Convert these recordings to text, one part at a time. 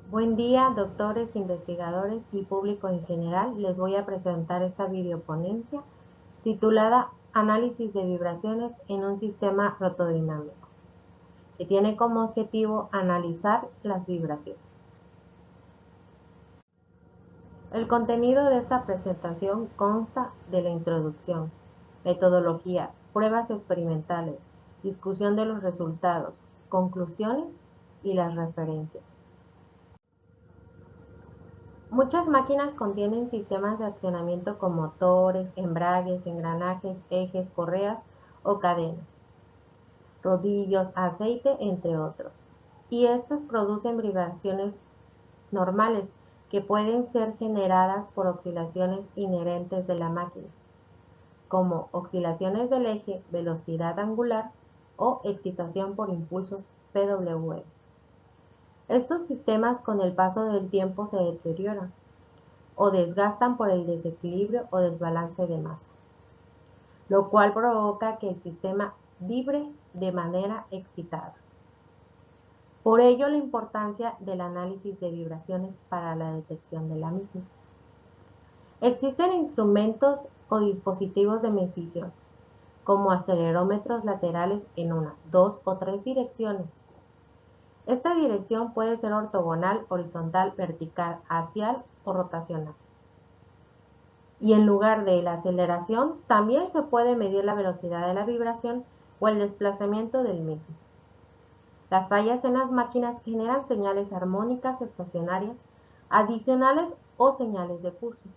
Buen día, doctores, investigadores y público en general. Les voy a presentar esta videoponencia titulada Análisis de vibraciones en un sistema rotodinámico, que tiene como objetivo analizar las vibraciones. El contenido de esta presentación consta de la introducción, metodología, pruebas experimentales, discusión de los resultados, conclusiones y las referencias. Muchas máquinas contienen sistemas de accionamiento con motores, embragues, engranajes, ejes, correas o cadenas, rodillos, aceite, entre otros. Y estos producen vibraciones normales que pueden ser generadas por oscilaciones inherentes de la máquina, como oscilaciones del eje, velocidad angular o excitación por impulsos PWM. Estos sistemas con el paso del tiempo se deterioran o desgastan por el desequilibrio o desbalance de masa, lo cual provoca que el sistema vibre de manera excitada. Por ello, la importancia del análisis de vibraciones para la detección de la misma. Existen instrumentos o dispositivos de medición, como acelerómetros laterales en una, dos o tres direcciones. Esta dirección puede ser ortogonal, horizontal, vertical, axial o rotacional. Y en lugar de la aceleración, también se puede medir la velocidad de la vibración o el desplazamiento del mismo. Las fallas en las máquinas generan señales armónicas estacionarias, adicionales o señales de pulso.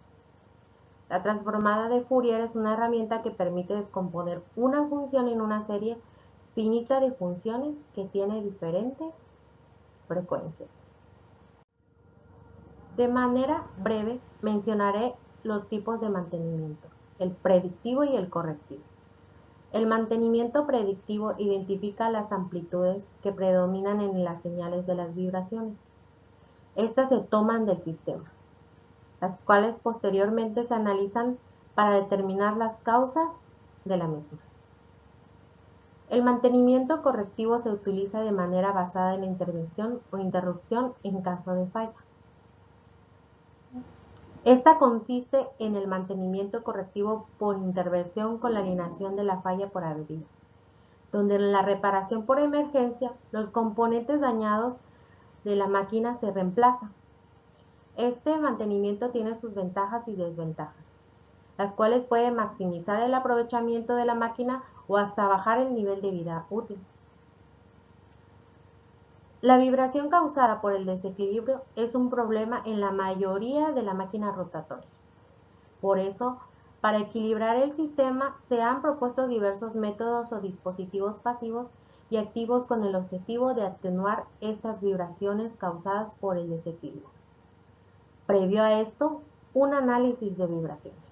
La transformada de Fourier es una herramienta que permite descomponer una función en una serie finita de funciones que tiene diferentes frecuencias. De manera breve, mencionaré los tipos de mantenimiento, el predictivo y el correctivo. El mantenimiento predictivo identifica las amplitudes que predominan en las señales de las vibraciones. Estas se toman del sistema, las cuales posteriormente se analizan para determinar las causas de la misma. El mantenimiento correctivo se utiliza de manera basada en la intervención o interrupción en caso de falla. Esta consiste en el mantenimiento correctivo por intervención con la alineación de la falla por avería, donde en la reparación por emergencia los componentes dañados de la máquina se reemplazan. Este mantenimiento tiene sus ventajas y desventajas, las cuales pueden maximizar el aprovechamiento de la máquina o hasta bajar el nivel de vida útil. La vibración causada por el desequilibrio es un problema en la mayoría de la máquina rotatoria. Por eso, para equilibrar el sistema, se han propuesto diversos métodos o dispositivos pasivos y activos con el objetivo de atenuar estas vibraciones causadas por el desequilibrio. Previo a esto, un análisis de vibraciones.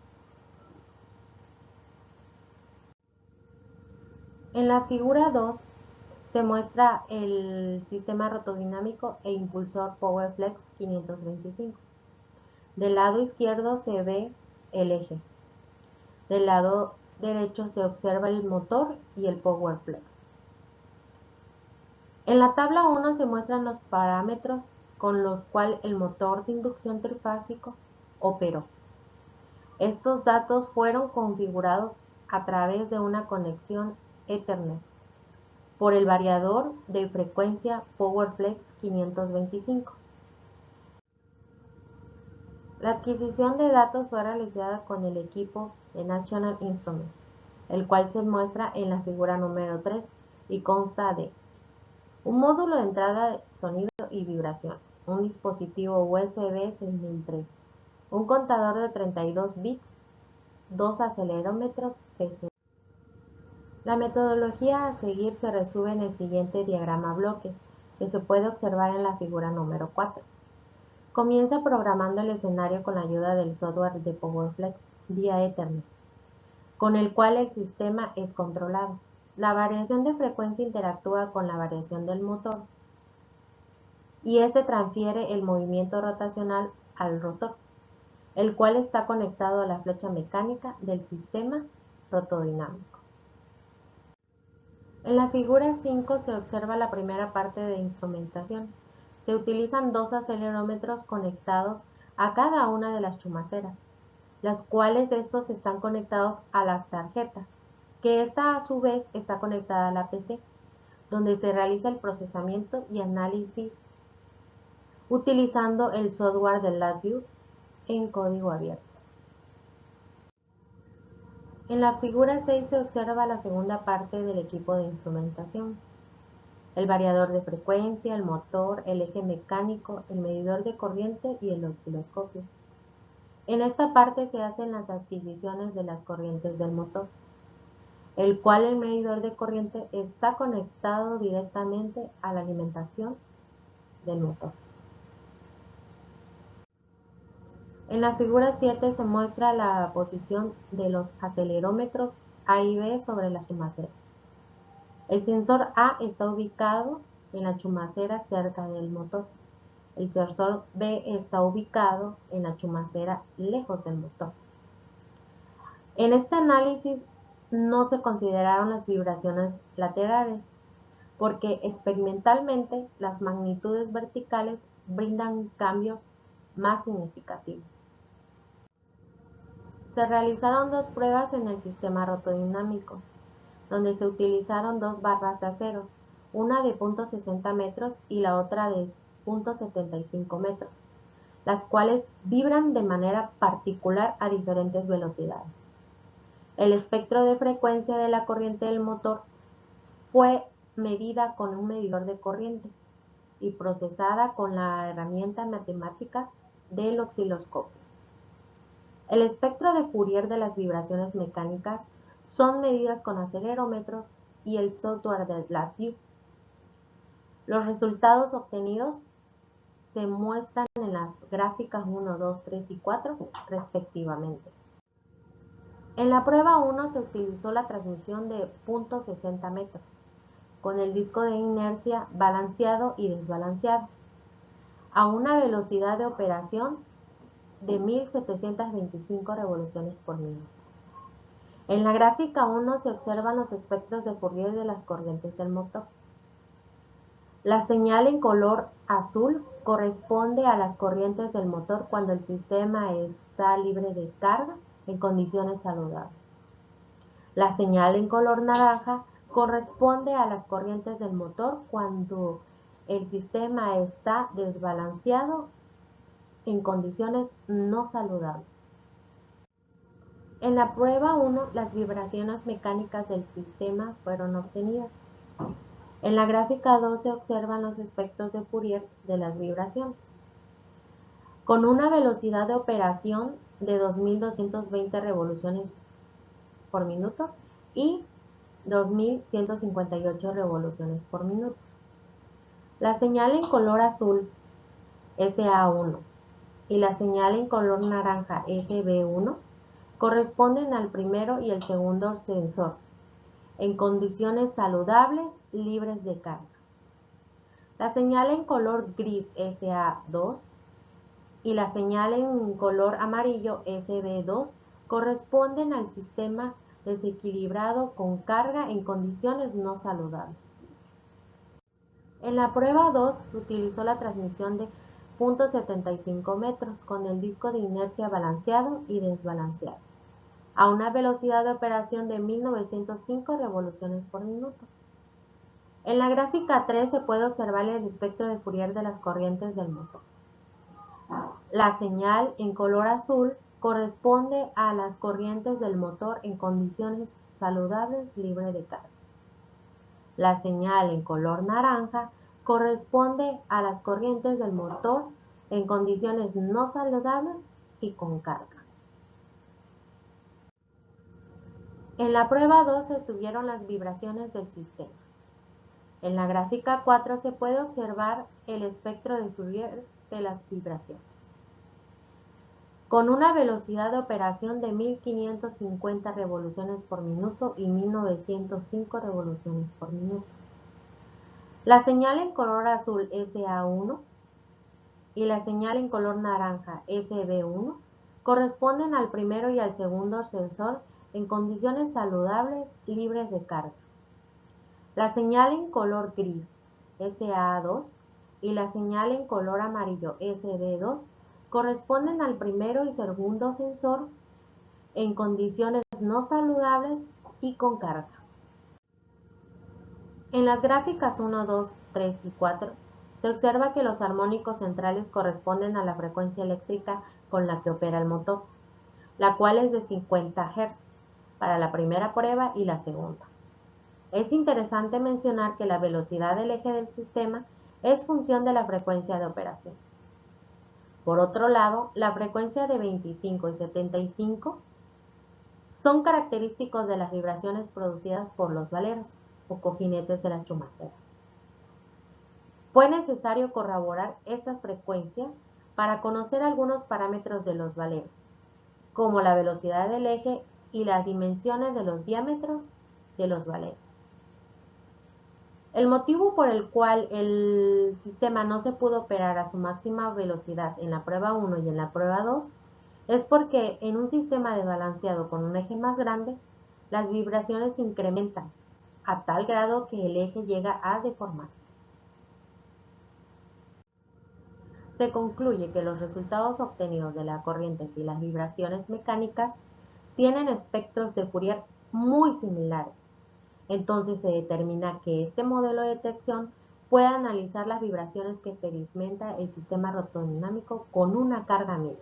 En la figura 2 se muestra el sistema rotodinámico e impulsor PowerFlex 525. Del lado izquierdo se ve el eje. Del lado derecho se observa el motor y el PowerFlex. En la tabla 1 se muestran los parámetros con los cuales el motor de inducción trifásico operó. Estos datos fueron configurados a través de una conexión Ethernet por el variador de frecuencia PowerFlex 525. La adquisición de datos fue realizada con el equipo de National Instruments, el cual se muestra en la figura número 3 y consta de un módulo de entrada de sonido y vibración, un dispositivo USB 6003, un contador de 32 bits, dos acelerómetros PC. La metodología a seguir se resume en el siguiente diagrama bloque, que se puede observar en la figura número 4. Comienza programando el escenario con la ayuda del software de PowerFlex vía Ethernet, con el cual el sistema es controlado. La variación de frecuencia interactúa con la variación del motor y este transfiere el movimiento rotacional al rotor, el cual está conectado a la flecha mecánica del sistema rotodinámico. En la figura 5 se observa la primera parte de instrumentación. Se utilizan dos acelerómetros conectados a cada una de las chumaceras, las cuales estos están conectados a la tarjeta, que esta a su vez está conectada a la PC, donde se realiza el procesamiento y análisis utilizando el software de LabVIEW en código abierto. En la figura 6 se observa la segunda parte del equipo de instrumentación: el variador de frecuencia, el motor, el eje mecánico, el medidor de corriente y el osciloscopio. En esta parte se hacen las adquisiciones de las corrientes del motor, el cual el medidor de corriente está conectado directamente a la alimentación del motor. En la figura 7 se muestra la posición de los acelerómetros A y B sobre la chumacera. El sensor A está ubicado en la chumacera cerca del motor. El sensor B está ubicado en la chumacera lejos del motor. En este análisis no se consideraron las vibraciones laterales, porque experimentalmente las magnitudes verticales brindan cambios más significativos. Se realizaron dos pruebas en el sistema rotodinámico, donde se utilizaron dos barras de acero, una de 0.60 metros y la otra de 0.75 metros, las cuales vibran de manera particular a diferentes velocidades. El espectro de frecuencia de la corriente del motor fue medida con un medidor de corriente y procesada con la herramienta matemática del osciloscopio. El espectro de Fourier de las vibraciones mecánicas son medidas con acelerómetros y el software de LabVIEW. Los resultados obtenidos se muestran en las gráficas 1, 2, 3 y 4 respectivamente. En la prueba 1 se utilizó la transmisión de 0.60 metros, con el disco de inercia balanceado y desbalanceado, a una velocidad de operación de 1725 revoluciones por minuto. En la gráfica 1 se observan los espectros de Fourier de las corrientes del motor. La señal en color azul corresponde a las corrientes del motor cuando el sistema está libre de carga en condiciones saludables. La señal en color naranja corresponde a las corrientes del motor cuando el sistema está desbalanceado en condiciones no saludables. En la prueba 1, las vibraciones mecánicas del sistema fueron obtenidas. En la gráfica 2 se observan los espectros de Fourier de las vibraciones. Con una velocidad de operación de 2220 revoluciones por minuto y 2158 revoluciones por minuto. La señal en color azul SA1 y la señal en color naranja SB1 corresponden al primero y el segundo sensor en condiciones saludables libres de carga. La señal en color gris SA2 y la señal en color amarillo SB2 corresponden al sistema desequilibrado con carga en condiciones no saludables. En la prueba 2 se utilizó la transmisión de 0.75 metros con el disco de inercia balanceado y desbalanceado, a una velocidad de operación de 1905 revoluciones por minuto. En la gráfica 3 se puede observar el espectro de Fourier de las corrientes del motor. La señal en color azul corresponde a las corrientes del motor en condiciones saludables libre de carga. La señal en color naranja corresponde a las corrientes del motor en condiciones no saludables y con carga. En la prueba 2 se obtuvieron las vibraciones del sistema. En la gráfica 4 se puede observar el espectro de Fourier de las vibraciones. Con una velocidad de operación de 1550 revoluciones por minuto y 1905 revoluciones por minuto. La señal en color azul SA1 y la señal en color naranja SB1 corresponden al primero y al segundo sensor en condiciones saludables libres de carga. La señal en color gris SA2 y la señal en color amarillo SB2 corresponden al primero y segundo sensor en condiciones no saludables y con carga. En las gráficas 1, 2, 3 y 4 se observa que los armónicos centrales corresponden a la frecuencia eléctrica con la que opera el motor, la cual es de 50 Hz para la primera prueba y la segunda. Es interesante mencionar que la velocidad del eje del sistema es función de la frecuencia de operación. Por otro lado, la frecuencia de 25 y 75 son característicos de las vibraciones producidas por los valeros o cojinetes de las chumaceras. Fue necesario corroborar estas frecuencias para conocer algunos parámetros de los valeros, como la velocidad del eje y las dimensiones de los diámetros de los valeros. El motivo por el cual el sistema no se pudo operar a su máxima velocidad en la prueba 1 y en la prueba 2 es porque en un sistema de balanceado con un eje más grande, las vibraciones se incrementan a tal grado que el eje llega a deformarse. Se concluye que los resultados obtenidos de las corrientes y las vibraciones mecánicas tienen espectros de Fourier muy similares. Entonces se determina que este modelo de detección puede analizar las vibraciones que experimenta el sistema rotodinámico con una carga mínima.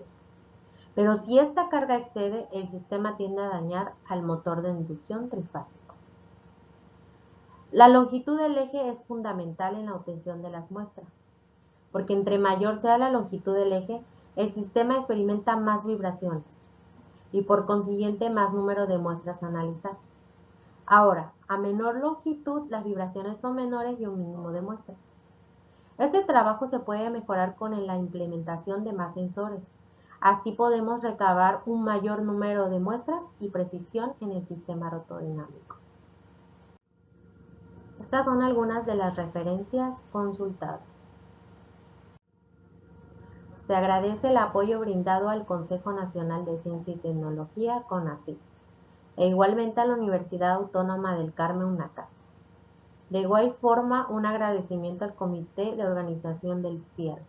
Pero si esta carga excede, el sistema tiende a dañar al motor de inducción trifásico. La longitud del eje es fundamental en la obtención de las muestras, porque entre mayor sea la longitud del eje, el sistema experimenta más vibraciones y por consiguiente más número de muestras a analizar. Ahora, a menor longitud, las vibraciones son menores y un mínimo de muestras. Este trabajo se puede mejorar con la implementación de más sensores. Así podemos recabar un mayor número de muestras y precisión en el sistema rotodinámico. Estas son algunas de las referencias consultadas. Se agradece el apoyo brindado al Consejo Nacional de Ciencia y Tecnología, CONACYT, e igualmente a la Universidad Autónoma del Carmen, UNACA. De igual forma, un agradecimiento al Comité de Organización del cierre.